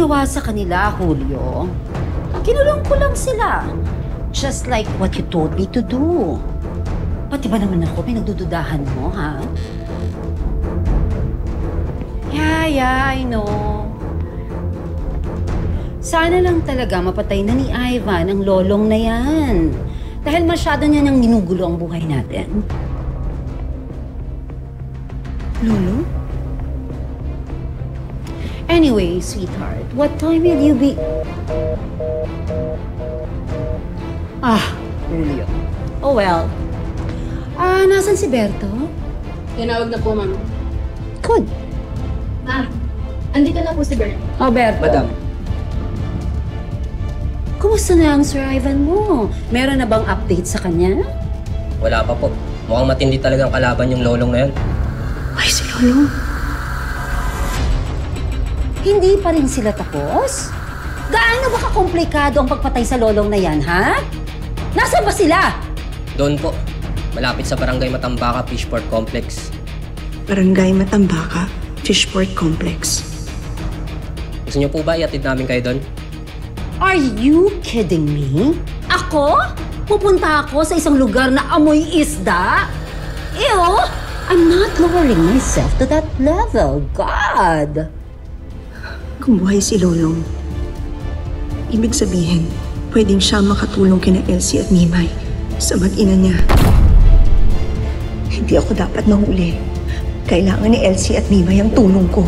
ginawa sa kanila, Julio? Kinulong ko lang sila. Just like what you told me to do. Pati ba naman ako, pinagdududahan mo, ha? Yeah, I know. Sana lang talaga mapatay na ni Ivan ang lolong na yan. Dahil masyado niya nang ginugulo ang buhay natin. Lolo? Anyway, sweetheart, what time will you be... Julio. Oh well. Nasaan si Berto? Tinawag na po, ma'am. Good. Ma'am, andito na po si Berto. Oh, Berto. Madam. Kumusta na ang Sir Ivan mo? Meron na bang update sa kanya? Wala pa po. Mukhang matindi talagang kalaban yung lolong na yan. Ay, si Lolo. Hindi pa rin sila tapos? Gaano ba kakomplikado ang pagpatay sa lolong na yan, ha? Nasaan ba sila? Doon po. Malapit sa Barangay Matambaka Fishport Complex. Barangay Matambaka Fishport Complex. Gusto niyo po ba iatid namin kayo doon? Are you kidding me? Ako? Pupunta ako sa isang lugar na amoy isda? Ew! I'm not lowering myself to that level. God! Kung buhay si Lolong, ibig sabihin, pwedeng siya makatulong kina Elsie at Mimay sa mag-ina niya. Hindi ako dapat mahuli. Kailangan ni Elsie at Mimay ang tulong ko.